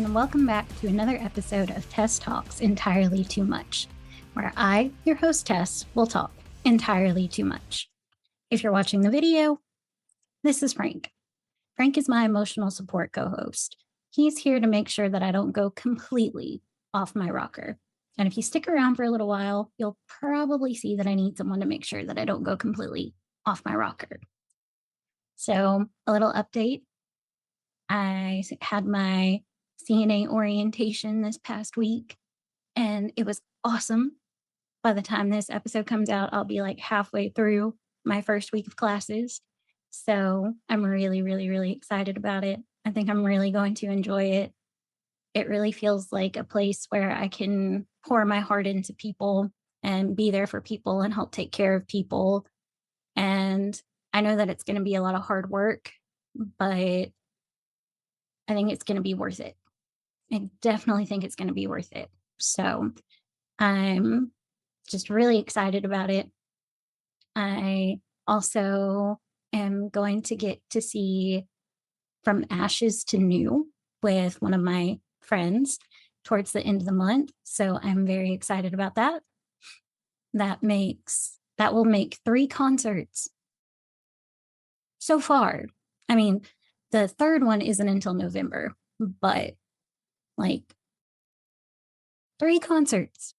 and welcome back to another episode of Tess Talks Entirely Too Much, where I, your host Tess, will talk entirely too much. If you're watching the video, this is Frank. Frank is my emotional support co-host. He's here to make sure that I don't go completely off my rocker. And if you stick around for a little while, you'll probably see that I need someone to make sure that I don't go completely off my rocker. So, a little update. I had my CNA orientation this past week, and it was awesome. By the time this episode comes out, I'll be like halfway through my first week of classes. So I'm really, really, really excited about it. I think I'm really going to enjoy it. It really feels like a place where I can pour my heart into people and be there for people and help take care of people. And I know that it's going to be a lot of hard work, but I think it's going to be worth it. I definitely think it's going to be worth it. So I'm just really excited about it. I also am going to get to see From Ashes to New with one of my friends towards the end of the month. So I'm very excited about that. That will make 3 concerts so far. I mean, the third one isn't until November, but like 3 concerts.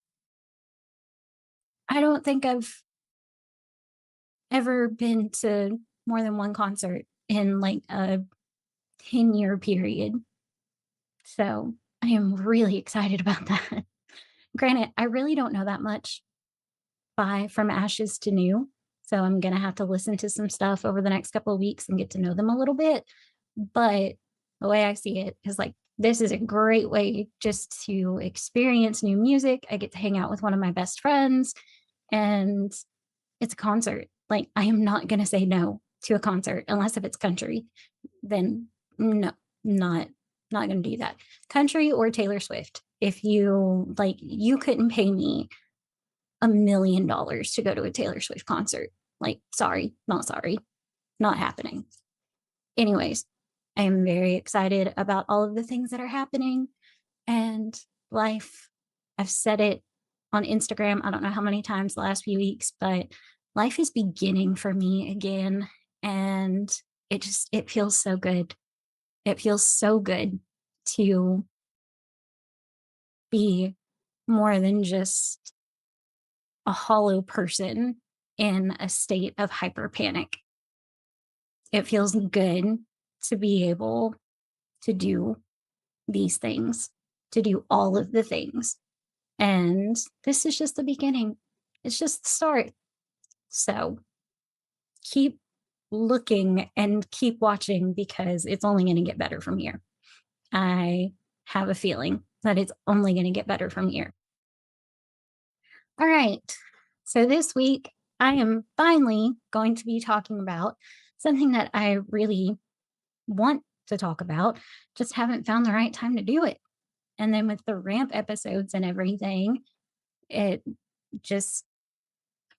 I don't think I've ever been to more than 1 concert in like a 10-year period. So I am really excited about that. Granted, I really don't know that much by From Ashes to New. So I'm going to have to listen to some stuff over the next couple of weeks and get to know them a little bit. But the way I see it is like, this is a great way just to experience new music. I get to hang out with one of my best friends and it's a concert. Like, I am not going to say no to a concert unless if it's country. Then no, not going to do that. Country or Taylor Swift. If you like, you couldn't pay me $1 million to go to a Taylor Swift concert. Like, sorry, not happening. Anyways, I am very excited about all of the things that are happening and life. I've said it on Instagram, I don't know how many times the last few weeks, but life is beginning for me again. And it feels so good. It feels so good to be more than just a hollow person in a state of hyper panic. It feels good to be able to do these things, to do all of the things. And this is just the beginning. It's just the start. So keep looking and keep watching because it's only going to get better from here. I have a feeling that it's only going to get better from here. All right. So this week, I am finally going to be talking about something that I really want to talk about, just haven't found the right time to do it. And then with the ramp episodes and everything, it just,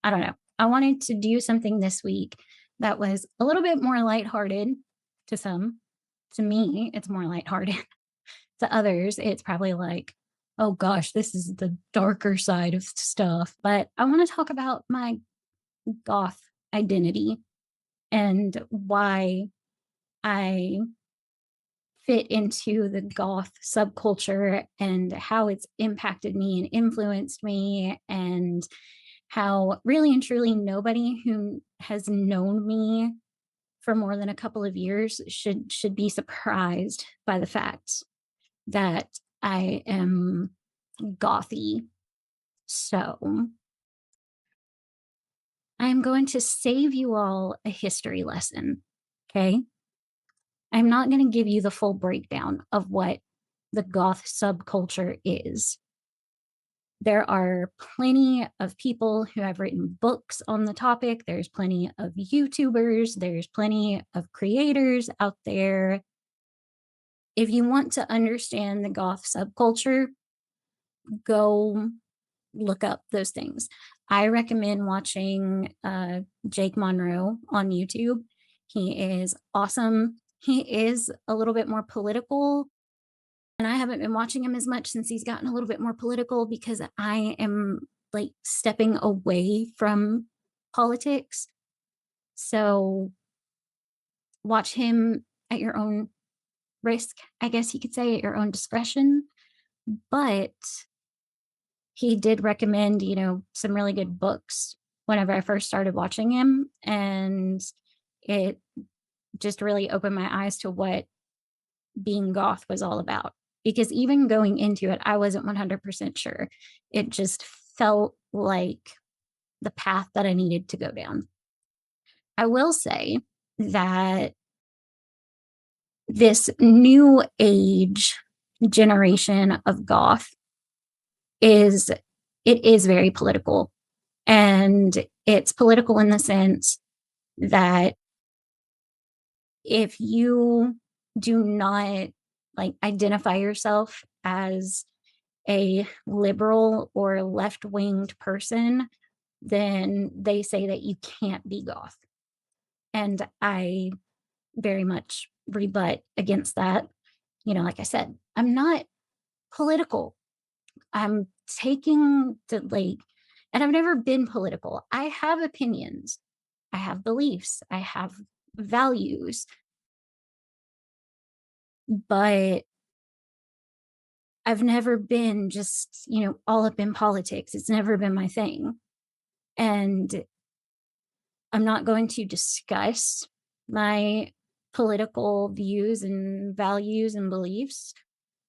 I don't know. I wanted to do something this week that was a little bit more lighthearted to some. To me, it's more lighthearted. To others, it's probably like, oh gosh, this is the darker side of stuff. But I want to talk about my goth identity and why I fit into the goth subculture and how it's impacted me and influenced me, and how really and truly nobody who has known me for more than a couple of years should be surprised by the fact that I am gothy. So I'm going to save you all a history lesson. Okay. I'm not going to give you the full breakdown of what the goth subculture is. There are plenty of people who have written books on the topic. There's plenty of YouTubers. There's plenty of creators out there. If you want to understand the goth subculture, go look up those things. I recommend watching Jake Monroe on YouTube. He is awesome. He is a little bit more political And I haven't been watching him as much since he's gotten a little bit more political because I am like stepping away from politics. So watch him at your own risk, I guess you could say, at your own discretion. But he did recommend, some really good books whenever I first started watching him. And it just really opened my eyes to what being goth was all about. Because even going into it, I wasn't 100% sure. It just felt like the path that I needed to go down. I will say that this new age generation of goth is it is very political, and it's political in the sense that if you do not like identify yourself as a liberal or left-winged person, then they say that you can't be goth. And I very much rebut against that. Like I said, I'm not political. I'm taking the like, and I've never been political. I have opinions, I have beliefs, I have values, but I've never been just, all up in politics. It's never been my thing. And I'm not going to discuss my political views and values and beliefs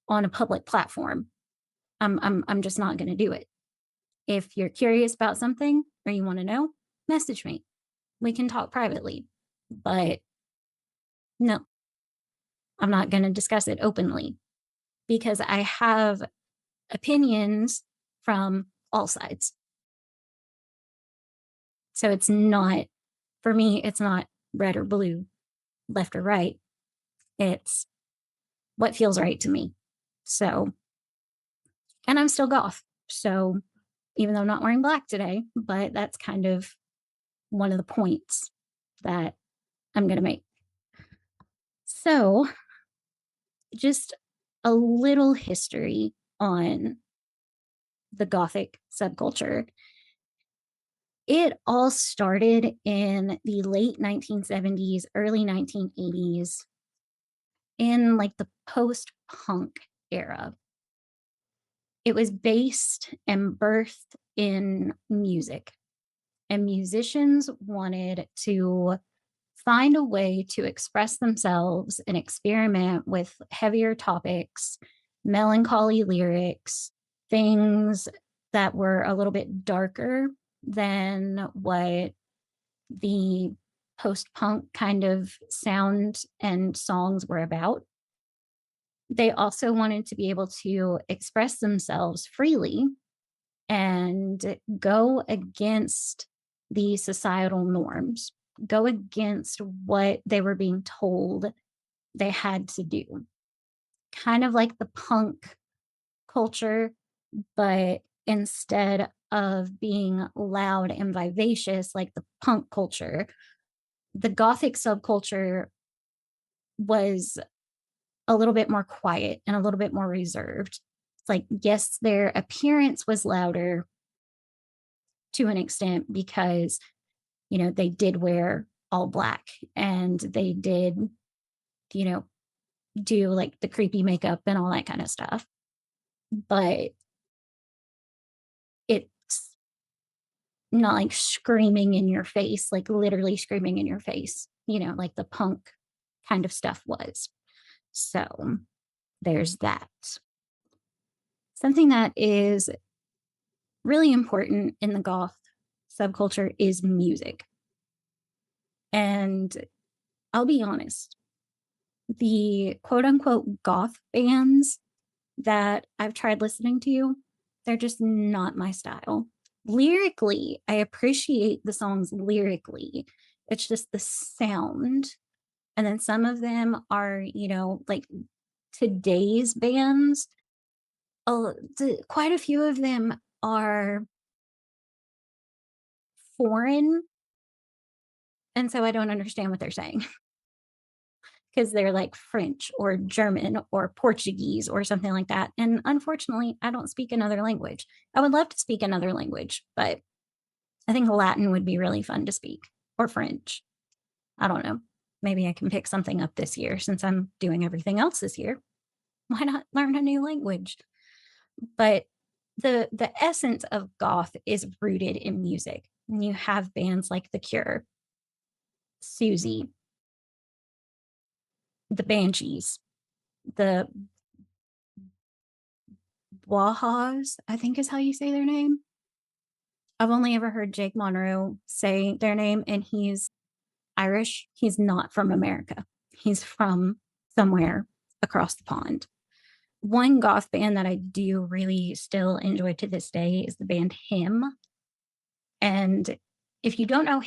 on a public platform. I'm just not going to do it. If you're curious about something or you want to know, message me. We can talk privately. But no, I'm not going to discuss it openly because I have opinions from all sides. So it's not, for me, it's not red or blue, left or right. It's what feels right to me. So, and I'm still goth. So even though I'm not wearing black today, but that's kind of one of the points that I'm going to make. So, just a little history on the Gothic subculture. It all started in the late 1970s, early 1980s, in like the post punk era. It was based and birthed in music, and musicians wanted to find a way to express themselves and experiment with heavier topics, melancholy lyrics, things that were a little bit darker than what the post punk kind of sound and songs were about. They also wanted to be able to express themselves freely and go against the societal norms, go against what they were being told they had to do. Kind of like the punk culture, but instead of being loud and vivacious like the punk culture, the Gothic subculture was a little bit more quiet and a little bit more reserved. It's like, yes, their appearance was louder to an extent because they did wear all black and they did, you know, do like the creepy makeup and all that kind of stuff. But it's not like screaming in your face, like literally screaming in your face, like the punk kind of stuff was. So there's that. Something that is really important in the goth subculture is music. And I'll be honest, the quote unquote goth bands that I've tried listening to, they're just not my style. Lyrically, I appreciate the songs lyrically. It's just the sound. And then some of them are, like today's bands. Quite a few of them are foreign. And so I don't understand what they're saying because they're like French or German or Portuguese or something like that. And unfortunately, I don't speak another language. I would love to speak another language, but I think Latin would be really fun to speak, or French. I don't know. Maybe I can pick something up this year since I'm doing everything else this year. Why not learn a new language? But the essence of goth is rooted in music. And you have bands like The Cure, Susie, the Banshees, the Wahas, I think is how you say their name. I've only ever heard Jake Monroe say their name, and he's Irish. He's not from America. He's from somewhere across the pond. One goth band that I do really still enjoy to this day is the band Him. And if you don't know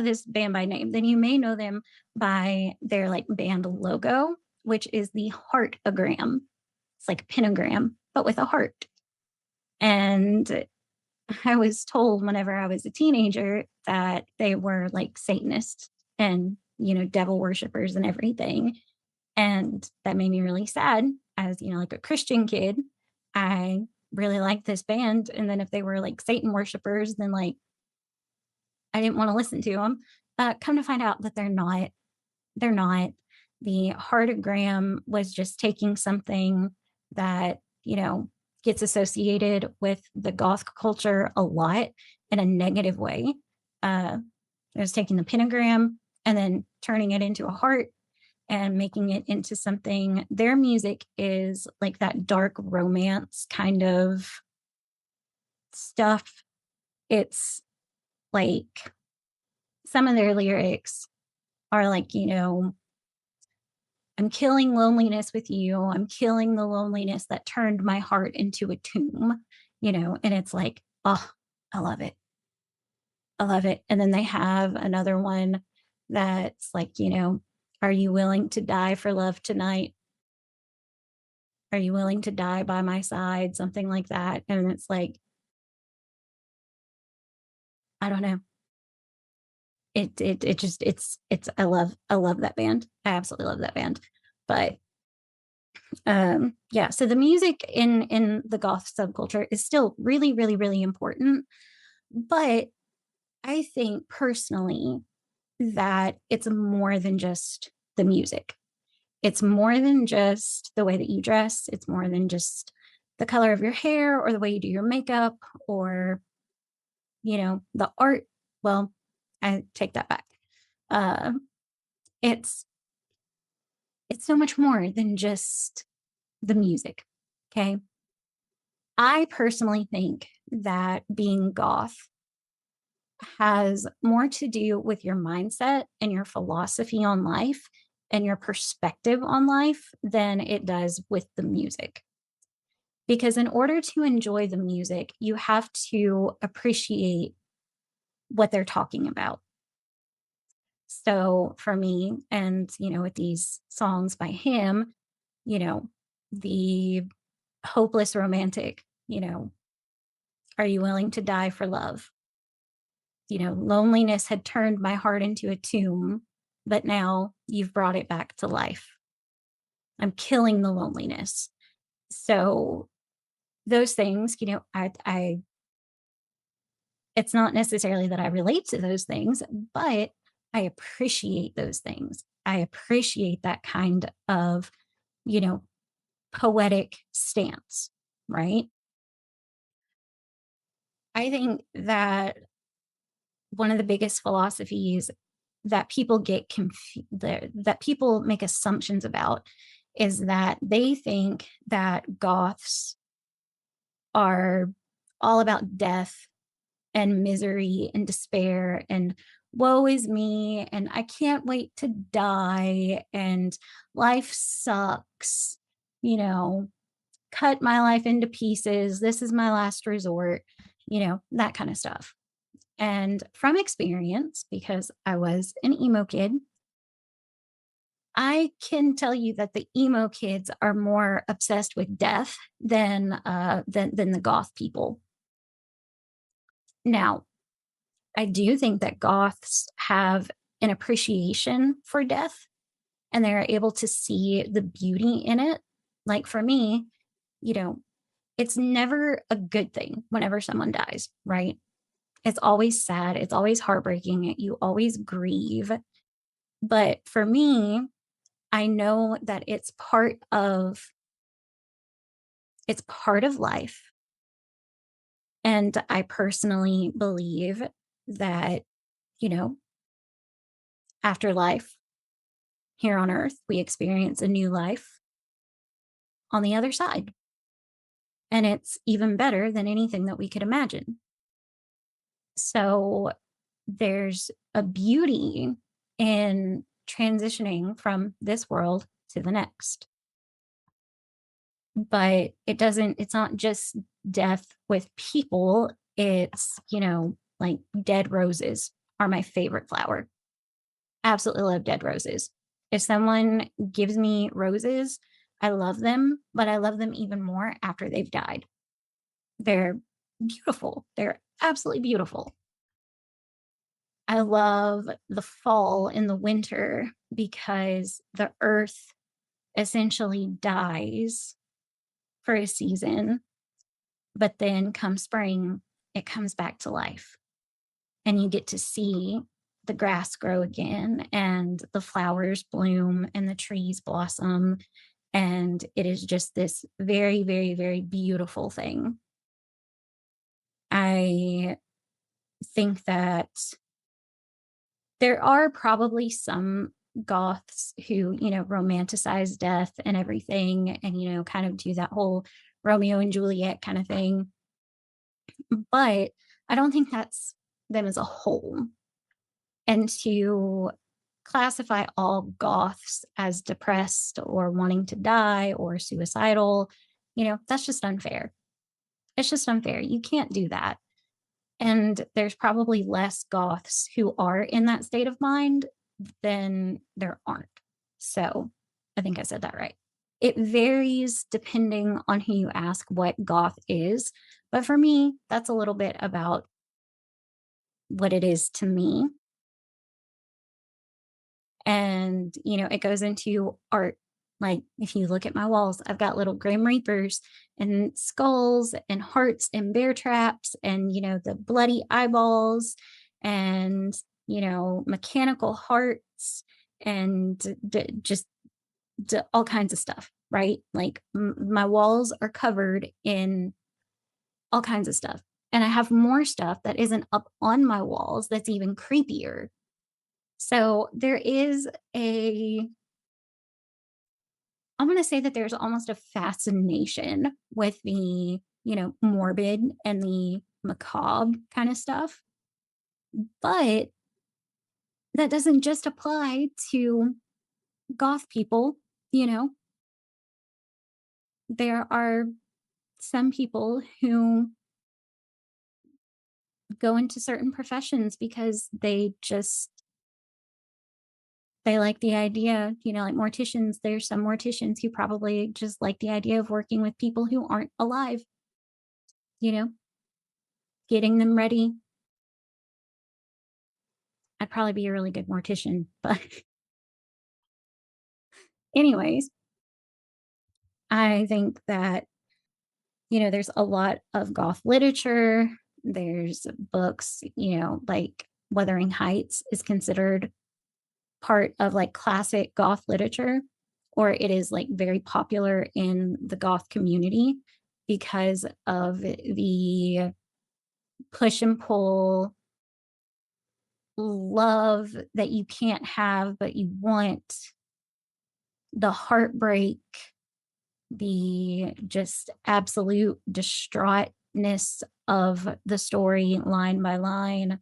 this band by name, then you may know them by their like band logo, which is the heartagram. It's like a pentagram, but with a heart. And I was told whenever I was a teenager that they were like Satanists and, devil worshippers and everything. And that made me really sad as, like a Christian kid. I really liked this band. And then if they were like Satan worshippers, then like I didn't want to listen to them. Come to find out that they're not. They're not. The heartagram was just taking something that, gets associated with the goth culture a lot in a negative way. It was taking the pentagram and then turning it into a heart and making it into something. Their music is like that dark romance kind of stuff. It's like some of their lyrics are like, I'm killing loneliness with you. I'm killing the loneliness that turned my heart into a tomb, and it's like, oh, I love it. I love it. And then they have another one that's like, are you willing to die for love tonight? Are you willing to die by my side? Something like that. And it's like, I don't know. It just, it's, I love that band. I absolutely love that band. But yeah, so the music in the goth subculture is still really, really, really important. But I think personally that it's more than just the music. It's more than just the way that you dress. It's more than just the color of your hair or the way you do your makeup or, the art. Well, I take that back. Uh, it's it's so much more than just the music. Okay. I personally think that being goth has more to do with your mindset and your philosophy on life and your perspective on life than it does with the music. Because in order to enjoy the music, you have to appreciate what they're talking about. So for me, and, with these songs by him, the hopeless romantic, are you willing to die for love? Loneliness had turned my heart into a tomb, but now you've brought it back to life. I'm killing the loneliness. So those things, it's not necessarily that I relate to those things, but I appreciate those things. I appreciate that kind of, you know, poetic stance, right? I think that one of the biggest philosophies that people get that people make assumptions about is that they think that goths are all about death and misery and despair and woe is me and I can't wait to die and life sucks, you know, cut my life into pieces. This is my last resort, that kind of stuff. And from experience, because I was an emo kid, I can tell you that the emo kids are more obsessed with death than the goth people. Now, I do think that goths have an appreciation for death, and they're able to see the beauty in it. Like for me, you know, it's never a good thing whenever someone dies, right? It's always sad, it's always heartbreaking, you always grieve. But for me, I know that it's part of life. And I personally believe that, you know, after life here on earth, we experience a new life on the other side. And it's even better than anything that we could imagine. So there's a beauty in transitioning from this world to the next. But it's not just death with people. It's, like dead roses are my favorite flower. Absolutely love dead roses. If someone gives me roses, I love them, but I love them even more after they've died. They're beautiful. They're absolutely beautiful. I love the fall and the winter because the earth essentially dies for a season, but then come spring, it comes back to life. And you get to see the grass grow again and the flowers bloom and the trees blossom. And it is just this very, very, very beautiful thing. I think that there are probably some goths who, romanticize death and everything and, kind of do that whole Romeo and Juliet kind of thing. But I don't think that's them as a whole. And to classify all goths as depressed or wanting to die or suicidal, that's just unfair. It's just unfair. You can't do that. And there's probably less goths who are in that state of mind than there aren't. So I think I said that right. It varies depending on who you ask what goth is. But for me, that's a little bit about what it is to me. And, it goes into art. Like if you look at my walls, I've got little Grim Reapers and skulls and hearts and bear traps and, the bloody eyeballs and, mechanical hearts and just all kinds of stuff, right? Like my walls are covered in all kinds of stuff. And I have more stuff that isn't up on my walls that's even creepier. So there is I'm going to say that there's almost a fascination with the, morbid and the macabre kind of stuff. But that doesn't just apply to goth people, you know. There are some people who go into certain professions because they like the idea, like morticians. There's some morticians who probably just like the idea of working with people who aren't alive, you know, getting them ready. I'd probably be a really good mortician, but anyways, I think that, there's a lot of goth literature. There's books, like Wuthering Heights is considered part of like classic goth literature, or it is like very popular in the goth community because of the push and pull love that you can't have, but you want, the heartbreak, the just absolute distraughtness of the story line by line.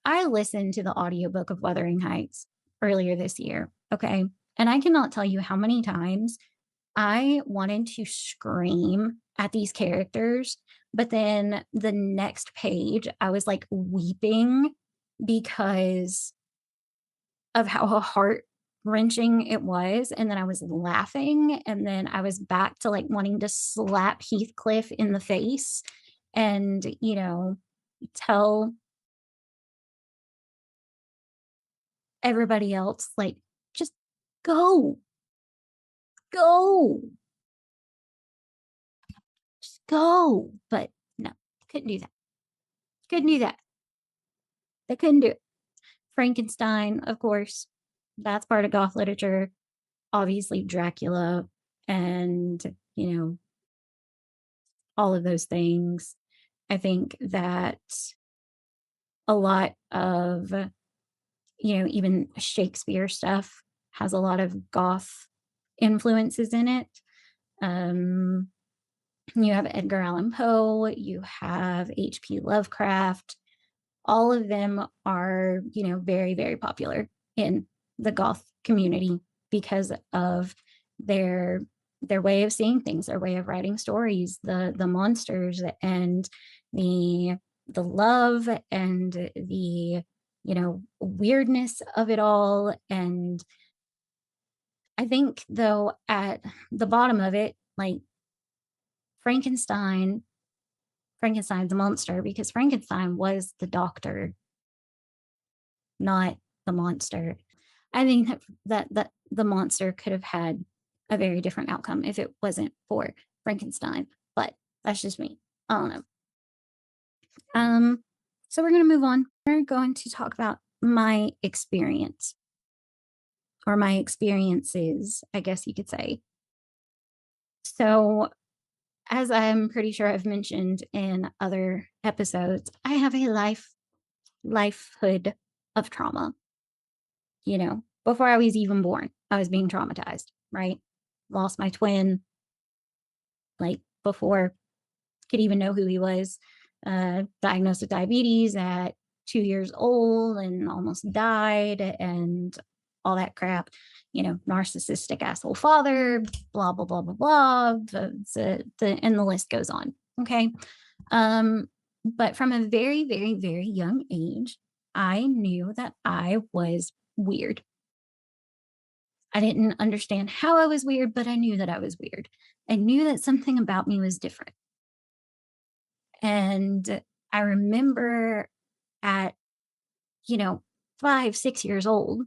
I listened to the audiobook of Wuthering Heights earlier this year. Okay. And I cannot tell you how many times I wanted to scream at these characters. But then the next page, I was like weeping because of how heart wrenching it was. And then I was laughing. And then I was back to like wanting to slap Heathcliff in the face and, tell everybody else, like, just Go, go, just go. But no, couldn't do that. Couldn't do that. They couldn't do it. Frankenstein, of course, that's part of goth literature. Obviously, Dracula and, all of those things. I think that a lot of, even Shakespeare stuff has a lot of goth influences in it. Um, you have Edgar Allan Poe, you have H.P. Lovecraft. All of them are, very, very popular in the goth community because of their their way of seeing things, their way of writing stories, the monsters and the the love and the weirdness of it all. And I think though at the bottom of it, like Frankenstein, Frankenstein's a monster because Frankenstein was the doctor, not the monster. I think that the monster could have had a very different outcome if it wasn't for Frankenstein. But that's just me. I don't know. So we're gonna move on. We're going to talk about my experience or my experiences, I guess you could say. So as I'm pretty sure I've mentioned in other episodes, I have a lifehood of trauma. Before I was even born, I was being traumatized, right? Lost my twin, like before I could even know who he was. Diagnosed with diabetes at 2 years old and almost died and all that crap. Narcissistic asshole father, blah, blah, blah, blah, blah. And the list goes on. Okay. But from a very, very, very young age, I knew that I was weird. I didn't understand how I was weird, but I knew that I was weird. I knew that something about me was different. And I remember at, you know, 5, 6 years old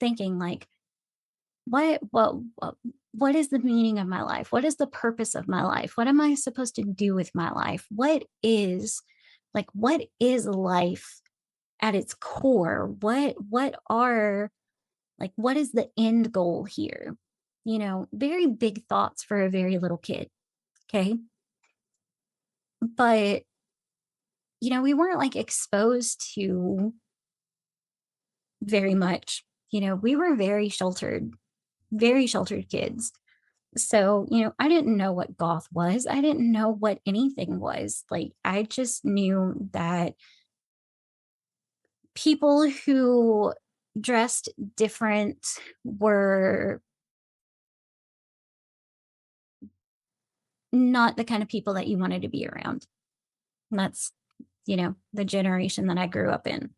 thinking like, what is the meaning of my life? What is the purpose of my life? What am I supposed to do with my life? What is life at its core? What is the end goal here? Very big thoughts for a very little kid. Okay. But, we weren't like exposed to very much. We were very sheltered kids. So, I didn't know what goth was. I didn't know what anything was. Like, I just knew that people who dressed different were not the kind of people that you wanted to be around. And that's, the generation that I grew up in.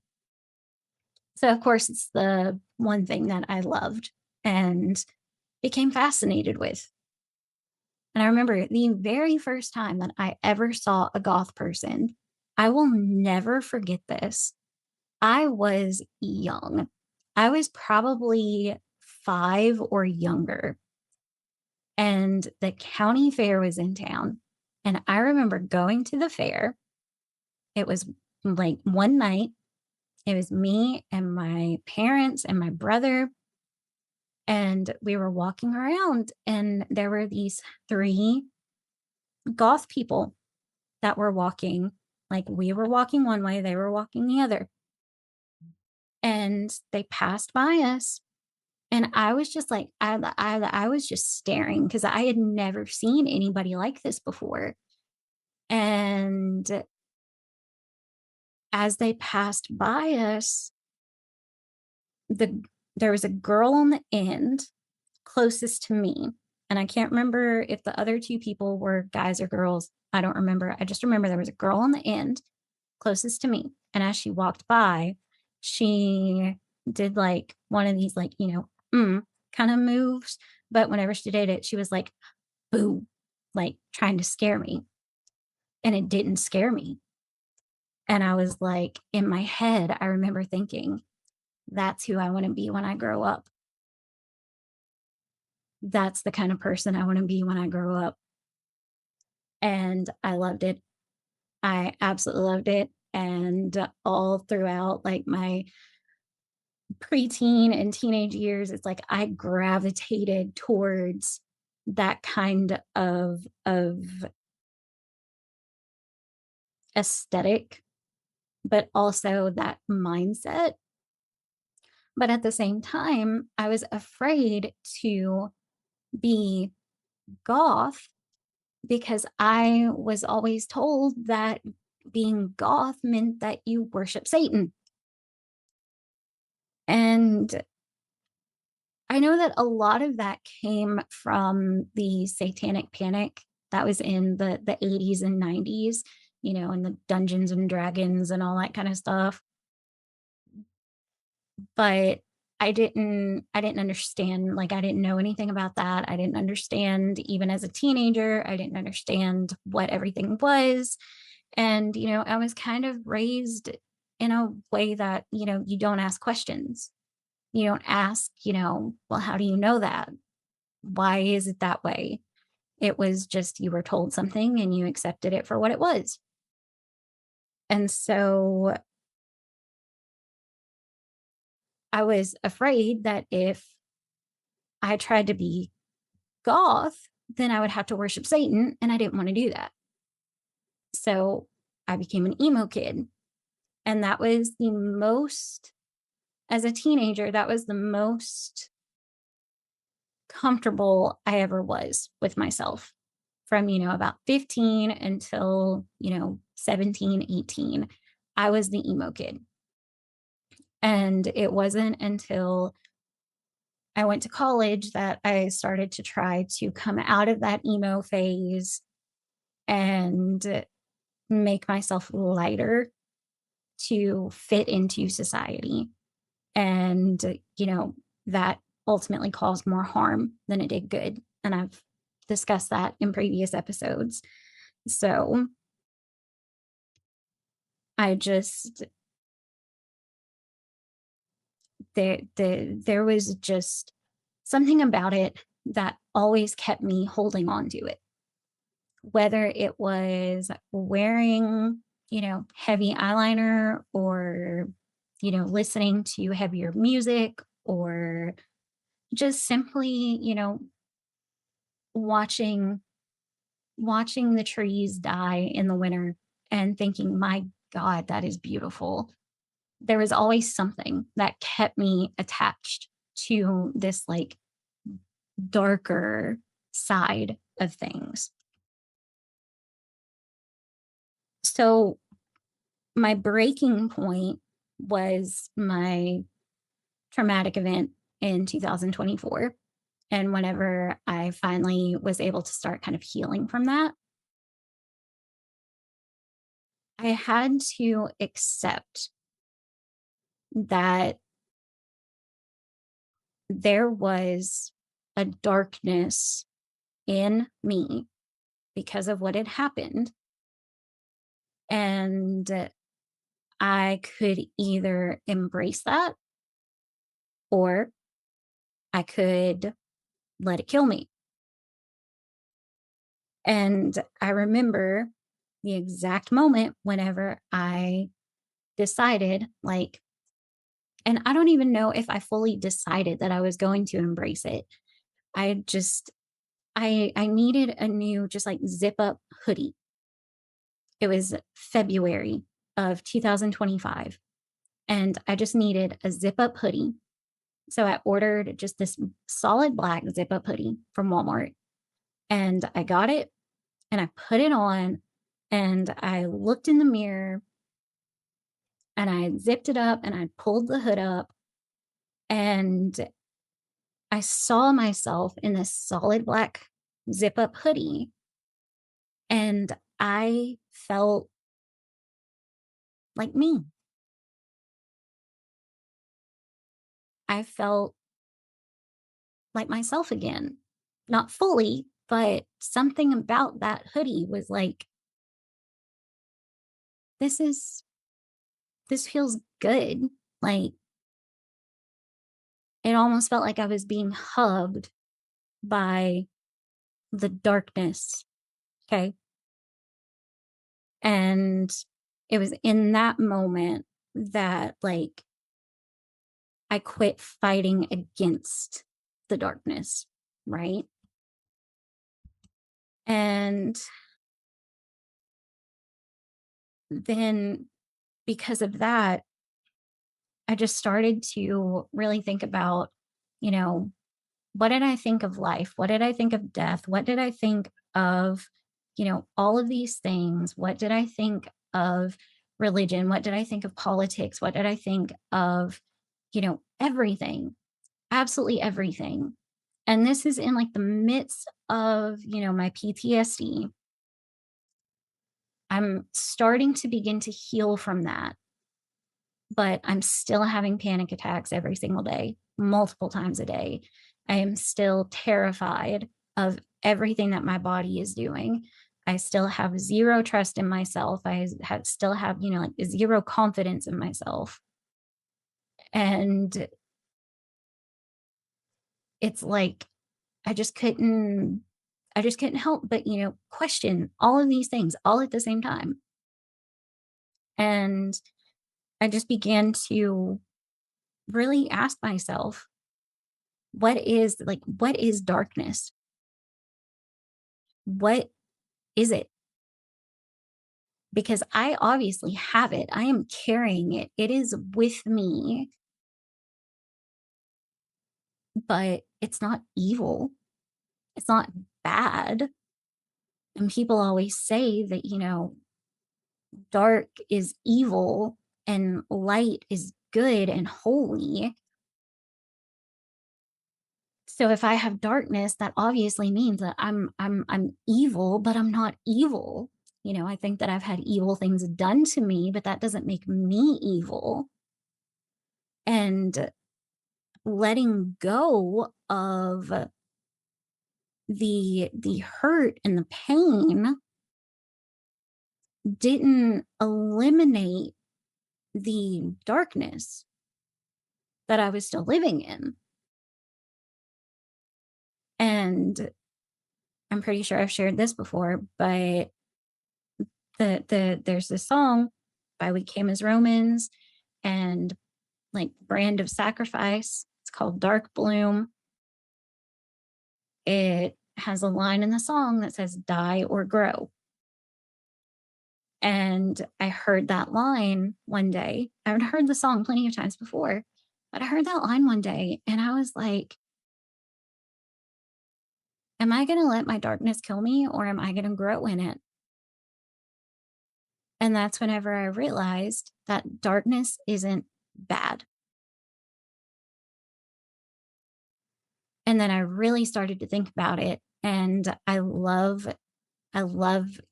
So, of course, it's the one thing that I loved and became fascinated with. And I remember the very first time that I ever saw a goth person, I will never forget this. I was young. I was probably 5 or younger. And the county fair was in town. And I remember going to the fair. It was like one night. It was me and my parents and my brother. And we were walking around, and there were these 3 goth people that were walking. Like we were walking one way, they were walking the other. And they passed by us. And I was just like, I was just staring because I had never seen anybody like this before. And as they passed by us, there was a girl on the end closest to me. And I can't remember if the other 2 people were guys or girls. I don't remember. I just remember there was a girl on the end closest to me. And as she walked by, she did like one of these, like, kind of moves. But whenever she did it, she was like, boo, like trying to scare me. And it didn't scare me. And I was like, in my head, I remember thinking, that's who I want to be when I grow up. that's the kind of person I want to be when I grow up. And I loved it. I absolutely loved it. And all throughout like my preteen and teenage years, it's like I gravitated towards that kind of aesthetic, but also that mindset. But at the same time, I was afraid to be goth because I was always told that being goth meant that you worship Satan. And I know that a lot of that came from the satanic panic that was in the 80s and 90s, and the Dungeons and Dragons and all that kind of stuff. But I didn't understand, like I didn't know anything about that. I didn't understand even as a teenager, I didn't understand what everything was. And I was kind of raised in a way that, you don't ask questions. You don't ask, well, how do you know that? Why is it that way? It was just you were told something and you accepted it for what it was. And so I was afraid that if I tried to be goth, then I would have to worship Satan, and I didn't want to do that. So I became an emo kid. And that was the most, as a teenager, that was the most comfortable I ever was with myself from, about 15 until, 17, 18. I was the emo kid. And it wasn't until I went to college that I started to try to come out of that emo phase and make myself lighter to fit into society. And, that ultimately caused more harm than it did good. And I've discussed that in previous episodes. So I just, there was just something about it that always kept me holding on to it, whether it was wearing, heavy eyeliner or, listening to heavier music or just simply, watching the trees die in the winter and thinking, my God, that is beautiful. There was always something that kept me attached to this like darker side of things. So my breaking point was my traumatic event in 2024. And whenever I finally was able to start kind of healing from that, I had to accept that there was a darkness in me because of what had happened. And I could either embrace that or I could let it kill me. And I remember the exact moment whenever I decided, like, and I don't even know if I fully decided that I was going to embrace it. I just, I needed a new, just like zip up hoodie. It was February of 2025. And I just needed a zip up hoodie. So I ordered just this solid black zip up hoodie from Walmart. And I got it and I put it on and I looked in the mirror and I zipped it up and I pulled the hood up and I saw myself in this solid black zip up hoodie and I felt like me. I felt like myself again. Not fully, but something about that hoodie was like, this is, this feels good. Like it almost felt like I was being hugged by the darkness. Okay. And it was in that moment that, like, I quit fighting against the darkness. Right. And then because of that, I just started to really think about, you know, what did I think of life? What did I think of death? What did I think of, all of these things? What did I think of religion? What did I think of politics? What did I think of, everything, absolutely everything. And this is in like the midst of, my PTSD. I'm starting to begin to heal from that, but I'm still having panic attacks every single day, multiple times a day. I am still terrified of everything that my body is doing. I still have zero trust in myself. Still have, like zero confidence in myself. And it's like, I just couldn't, I just couldn't help but, question all of these things all at the same time. And I just began to really ask myself, what is darkness? What is it? Because I obviously have it. I am carrying it. It is with me, but it's not evil. It's not bad. And people always say that, dark is evil and light is good and holy. So if I have darkness, that obviously means that I'm evil, but I'm not evil. I think that I've had evil things done to me, but that doesn't make me evil. And letting go of the hurt and the pain didn't eliminate the darkness that I was still living in. And I'm pretty sure I've shared this before, but there's this song by We Came as Romans and like Brand of Sacrifice. It's called Dark Bloom. It has a line in the song that says die or grow. And I heard that line one day. I've heard the song plenty of times before, but I heard that line one day and I was like, am I going to let my darkness kill me or am I going to grow in it? And that's whenever I realized that darkness isn't bad. And then I really started to think about it. And I love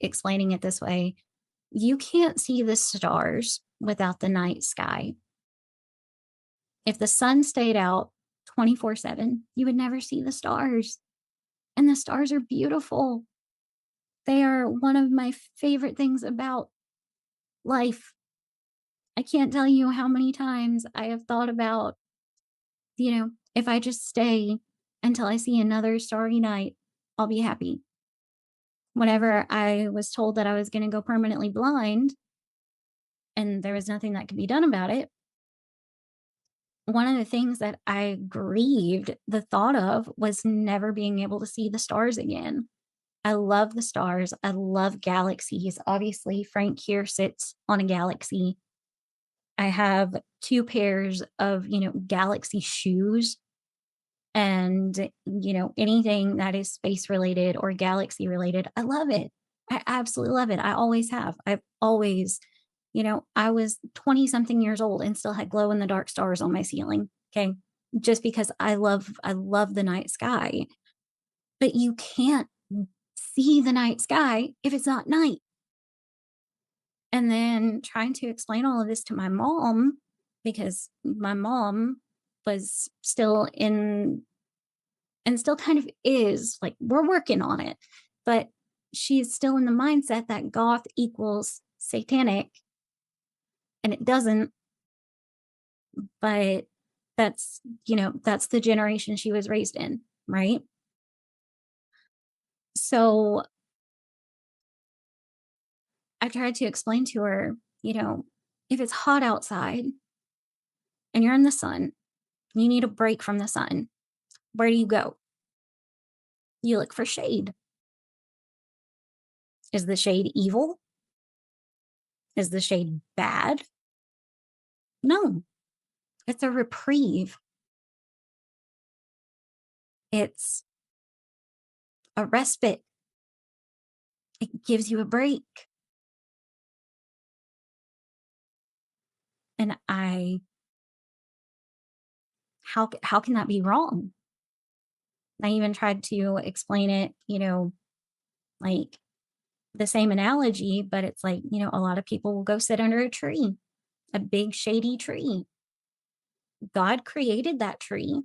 explaining it this way. You can't see the stars without the night sky. If the sun stayed out 24/7, you would never see the stars. And the stars are beautiful. They are one of my favorite things about life. I can't tell you how many times I have thought about, if I just stay until I see another starry night, I'll be happy. Whenever I was told that I was going to go permanently blind and there was nothing that could be done about it, one of the things that I grieved the thought of was never being able to see the stars again. I love the stars. I love galaxies. Obviously, Frank here sits on a galaxy. I have two pairs of, galaxy shoes and, anything that is space related or galaxy related. I love it. I absolutely love it. I always have. I've always, I was 20 something years old and still had glow in the dark stars on my ceiling. Okay. Just because I love the night sky, but you can't see the night sky if it's not night. And then trying to explain all of this to my mom, because my mom was still in and still kind of is like, we're working on it, but she's still in the mindset that goth equals satanic, and it doesn't. But that's the generation she was raised in, right? So I tried to explain to her, if it's hot outside and you're in the sun, you need a break from the sun. Where do you go? You look for shade. Is the shade evil? Is the shade bad? No, it's a reprieve. It's a respite. It gives you a break. And how can that be wrong? I even tried to explain it, like the same analogy, but it's like, a lot of people will go sit under a tree, a big shady tree. God created that tree,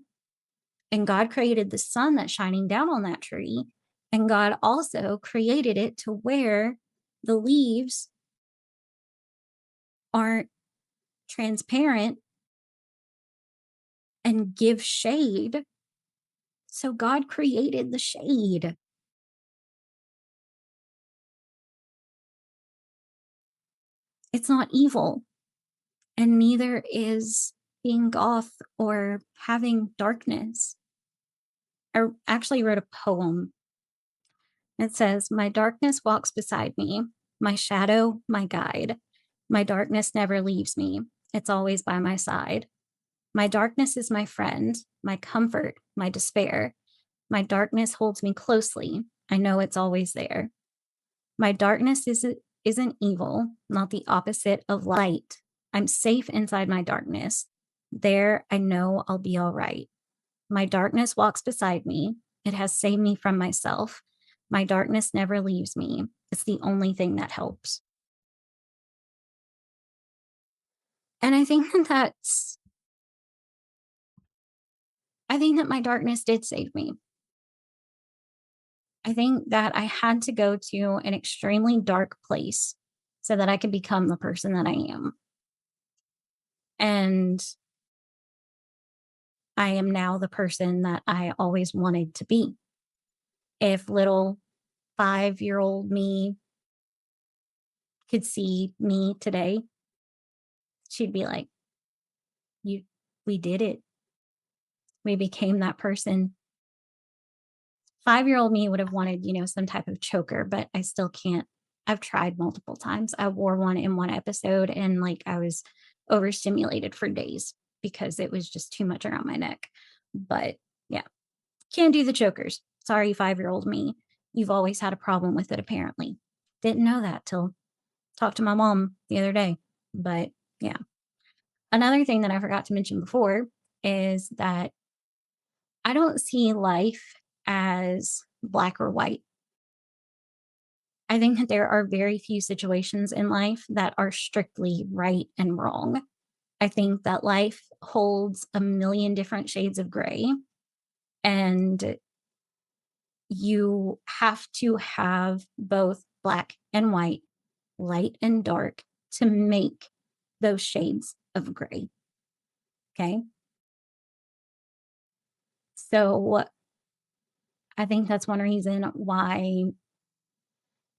and God created the sun that's shining down on that tree. And God also created it to where the leaves aren't transparent and give shade. So God created the shade. It's not evil. And neither is being goth or having darkness. I actually wrote a poem. It says, "My darkness walks beside me, my shadow, my guide. My darkness never leaves me, it's always by my side. My darkness is my friend, my comfort, my despair. My darkness holds me closely, I know it's always there. My darkness isn't evil, not the opposite of light. I'm safe inside my darkness. There, I know I'll be all right. My darkness walks beside me. It has saved me from myself. My darkness never leaves me. It's the only thing that helps." And I think that my darkness did save me. I think that I had to go to an extremely dark place so that I could become the person that I am. And I am now the person that I always wanted to be. If little 5-year-old me could see me today, she'd be like, "You, we did it. We became that person." 5-year-old me would have wanted, some type of choker, but I still can't. I've tried multiple times. I wore one in one episode and like I was overstimulated for days because it was just too much around my neck. But yeah, can't do the chokers. Sorry, 5-year-old me. You've always had a problem with it, apparently. Didn't know that till talked to my mom the other day. But yeah. Another thing that I forgot to mention before is that I don't see life as black or white. I think that there are very few situations in life that are strictly right and wrong. I think that life holds a million different shades of gray, and you have to have both black and white, light and dark to make those shades of gray. Okay. So I think that's one reason why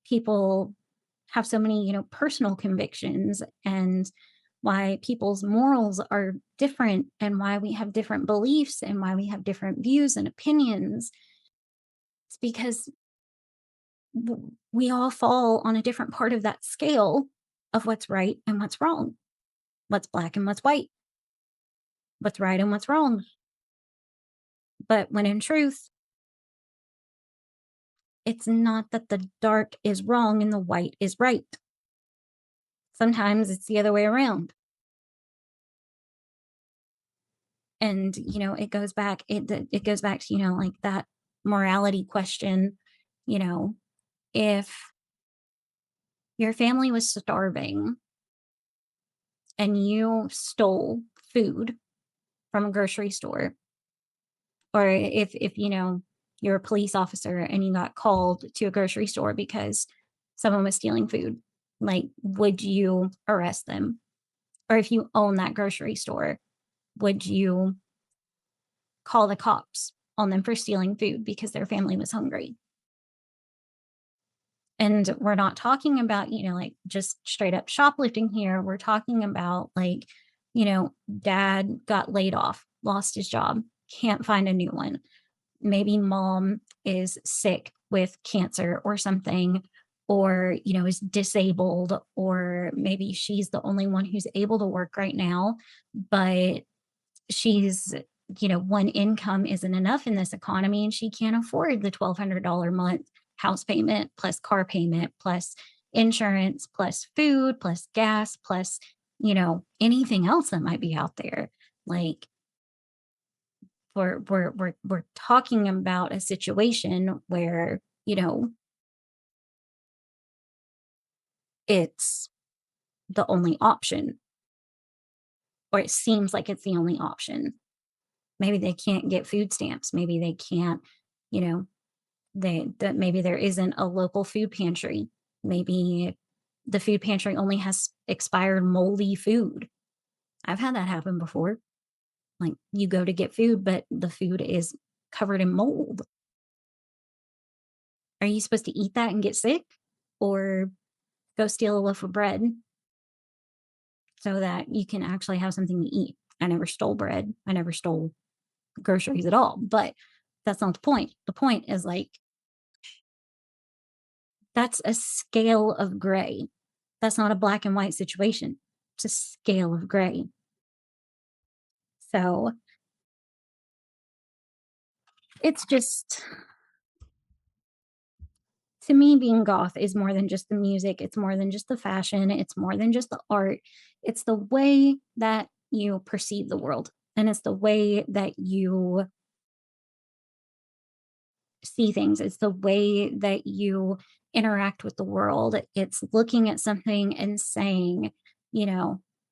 people have so many, personal convictions, and why people's morals are different, and why we have different beliefs, and why we have different views and opinions. It's because we all fall on a different part of that scale of what's right and what's wrong, what's black and what's white, what's right and what's wrong. But when in truth, it's not that the dark is wrong and the white is right. Sometimes it's the other way around. And it goes back to, like that morality question. you know if your family was starving and you stole food from a grocery store, or if you're a police officer and you got called to a grocery store because someone was stealing food, like, would you arrest them? Or if you own that grocery store, would you call the cops on them for stealing food because their family was hungry? And we're not talking about, like just straight up shoplifting here. We're talking about like, dad got laid off, lost his job, can't find a new one. Maybe mom is sick with cancer or something, or, is disabled, or maybe she's the only one who's able to work right now, but she's, one income isn't enough in this economy and she can't afford the $1,200 month house payment plus car payment plus insurance plus food plus gas plus, anything else that might be out there. Like we're talking about a situation where, it's the only option, or it seems like it's the only option. Maybe they can't get food stamps. Maybe they can't, you know, that maybe there isn't a local food pantry. Maybe the food pantry only has expired moldy food. I've had that happen before. Like you go to get food, but the food is covered in mold. Are you supposed to eat that and get sick, or go steal a loaf of bread so that you can actually have something to eat? I never stole bread. I never stole groceries at all, but that's not the point. The point is like, that's a scale of gray. That's not a black and white situation. It's a scale of gray. So it's just, to me, being goth is more than just the music. It's more than just the fashion. It's more than just the art. It's the way that you perceive the world. And it's the way that you see things. It's the way that you interact with the world. It's looking at something and saying,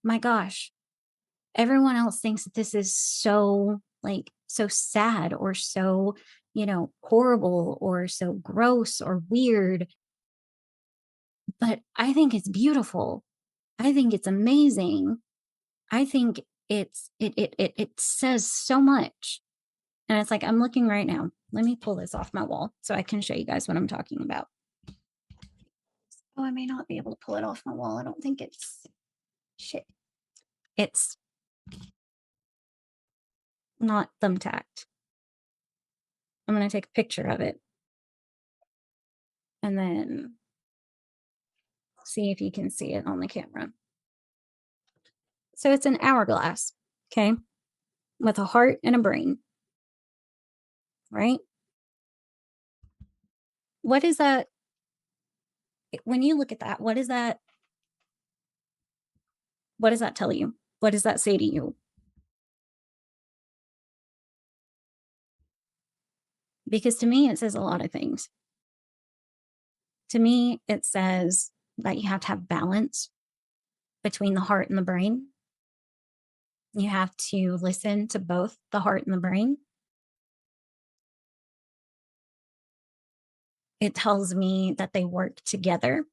my gosh, everyone else thinks that this is so like so sad or so, horrible or so gross or weird. But I think it's beautiful. I think it's amazing. I think it says so much. And it's like, I'm looking right now. Let me pull this off my wall so I can show you guys what I'm talking about. Oh, I may not be able to pull it off my wall. I don't think it's shit. It's not thumbtacked. I'm going to take a picture of it and then see if you can see it on the camera. So it's an hourglass, okay, with a heart and a brain, right? What is that? When you look at that, what is that? What does that tell you? What does that say to you? Because to me, it says a lot of things. To me, it says that you have to have balance between the heart and the brain. You have to listen to both the heart and the brain. It tells me that they work together,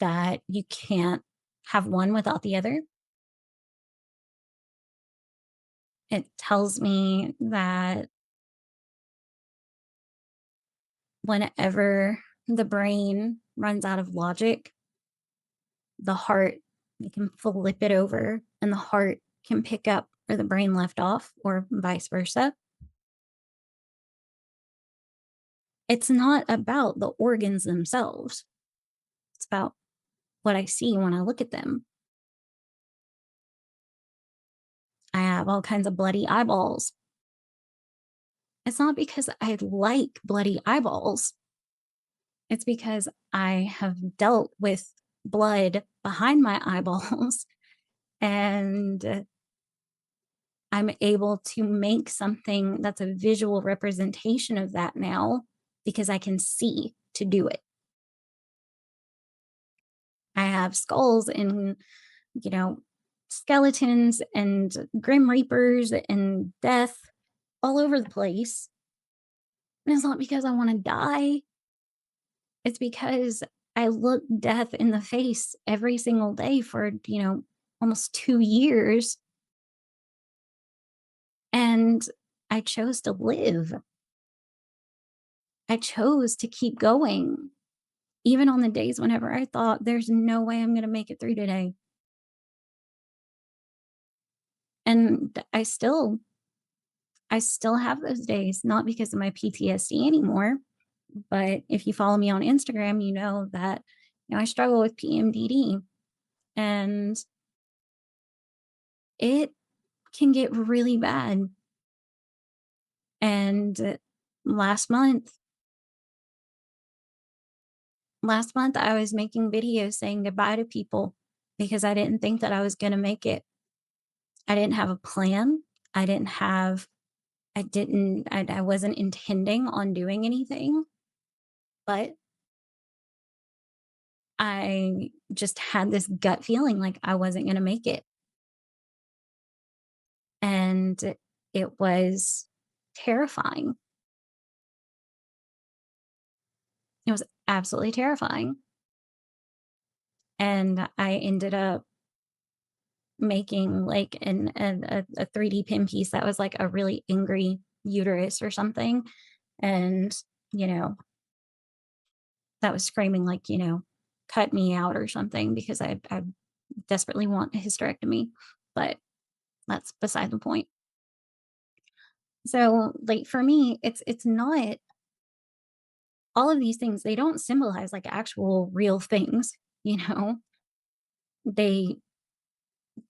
that you can't have one without the other. It tells me that whenever the brain runs out of logic, the heart, you can flip it over and the heart can pick up where the brain left off, or vice versa. It's not about the organs themselves. It's about what I see when I look at them. I have all kinds of bloody eyeballs. It's not because I like bloody eyeballs. It's because I have dealt with blood behind my eyeballs and I'm able to make something that's a visual representation of that now because I can see to do it. I have skulls and, you know, skeletons and grim reapers and death all over the place. And it's not because I want to die. It's because I look death in the face every single day for, almost 2 years. And I chose to live. I chose to keep going, even on the days whenever I thought there's no way I'm going to make it through today. And I still have those days, not because of my PTSD anymore, but if you follow me on Instagram, you know that I struggle with PMDD, and it can get really bad. And last month, last month I was making videos saying goodbye to people because I didn't think that I was going to make it. I didn't have a plan. I didn't have I wasn't intending on doing anything, but I just had this gut feeling like I wasn't going to make it. And it was terrifying. It was absolutely terrifying. And I ended up making like a 3D pin piece that was like a really angry uterus or something. And, you know, that was screaming like, cut me out or something because I desperately want a hysterectomy. But that's beside the point. So like for me, it's not all of these things, they don't symbolize like actual real things, you know? They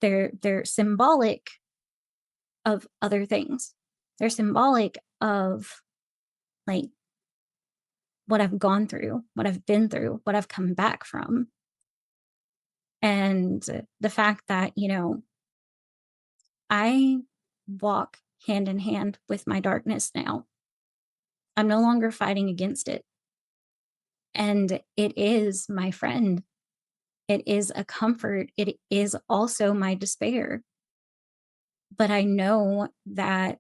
they're symbolic of other things. They're symbolic of like what I've gone through, what I've been through, what I've come back from. And the fact that, I walk hand in hand with my darkness now. I'm no longer fighting against it. And it is my friend. It is a comfort. It is also my despair. But I know that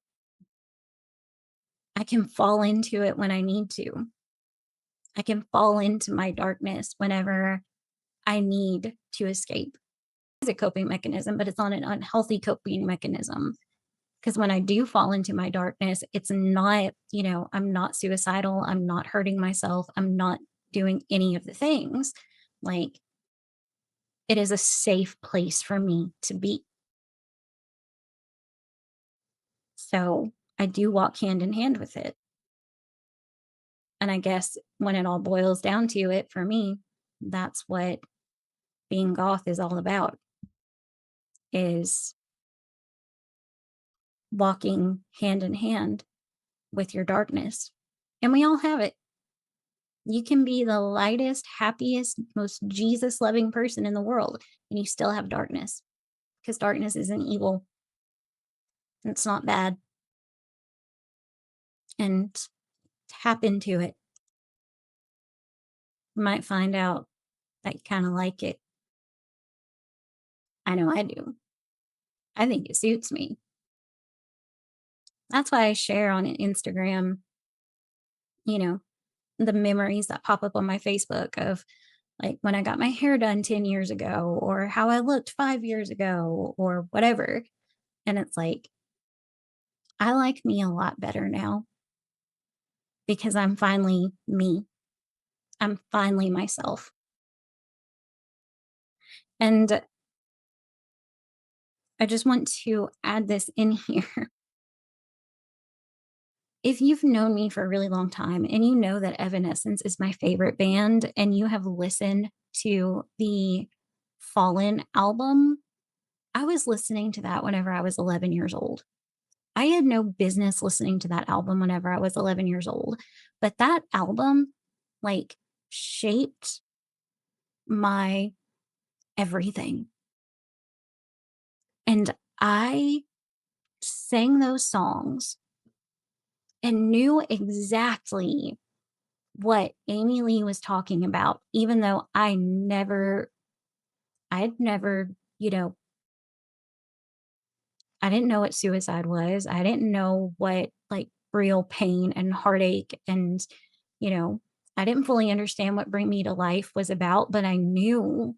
I can fall into it when I need to. I can fall into my darkness whenever I need to escape. It's a coping mechanism, but it's not an unhealthy coping mechanism. Because when I do fall into my darkness, it's not, I'm not suicidal. I'm not hurting myself. I'm not doing any of the things. Like, it is a safe place for me to be. So I do walk hand in hand with it. And I guess when it all boils down to it, for me, that's what being goth is all about, is walking hand in hand with your darkness. And we all have it. You can be the lightest, happiest, most Jesus loving person in the world, and you still have darkness, because darkness isn't evil. It's not bad. And tap into it. You might find out that you kind of like it. I know I do. I think it suits me. That's why I share on Instagram, you know, the memories that pop up on my Facebook of like when I got my hair done 10 years ago or how I looked 5 years ago or whatever. And it's like, I like me a lot better now because I'm finally me. I'm finally myself. And I just want to add this in here. If you've known me for a really long time and you know that Evanescence is my favorite band and you have listened to the Fallen album, I was listening to that whenever I was 11 years old. I had no business listening to that album whenever I was 11 years old, but that album like shaped my everything. And I sang those songs and knew exactly what Amy Lee was talking about, even though I'd never, you know, I didn't know what suicide was. I didn't know what like real pain and heartache and, you know, I didn't fully understand what Bring Me to Life was about, but I knew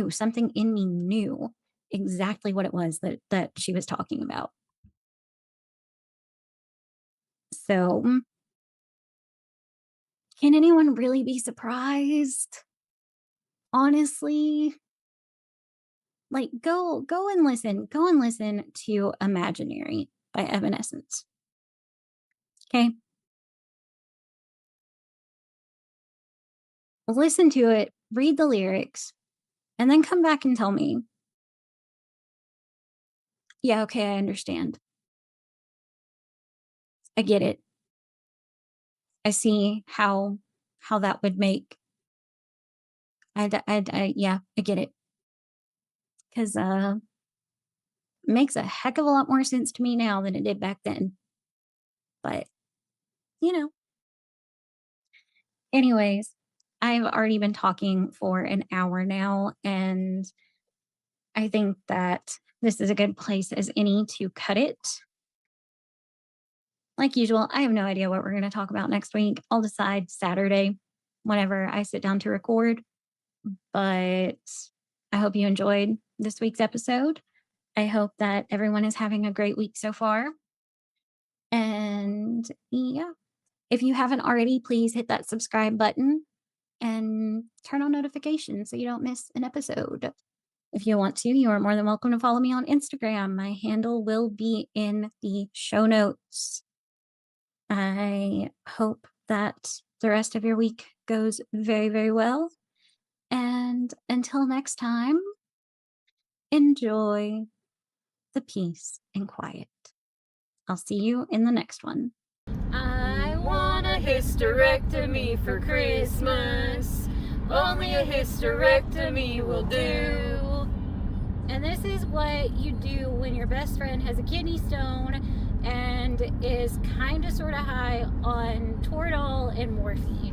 something in me knew exactly what it was that she was talking about. So Can anyone really be surprised? Honestly, like go and listen. Go and listen to Imaginary by Evanescence. Okay? Listen to it, read the lyrics, and then come back and tell me, "Yeah, okay, I understand. I get it. I see how that would make yeah, I get it." 'Cause, makes a heck of a lot more sense to me now than it did back then. But, you know, anyways, I've already been talking for an hour now, and I think that this is a good place as any to cut it. Like usual, I have no idea what we're going to talk about next week. I'll decide Saturday whenever I sit down to record. But I hope you enjoyed this week's episode. I hope that everyone is having a great week so far. And yeah, if you haven't already, please hit that subscribe button and turn on notifications so you don't miss an episode. If you want to, you are more than welcome to follow me on Instagram. My handle will be in the show notes. I hope that the rest of your week goes very, very well. And until next time, enjoy the peace and quiet. I'll see you in the next one. I want a hysterectomy for Christmas. Only a hysterectomy will do. And this is what you do when your best friend has a kidney stone and is kind of sort of high on Toradol and morphine.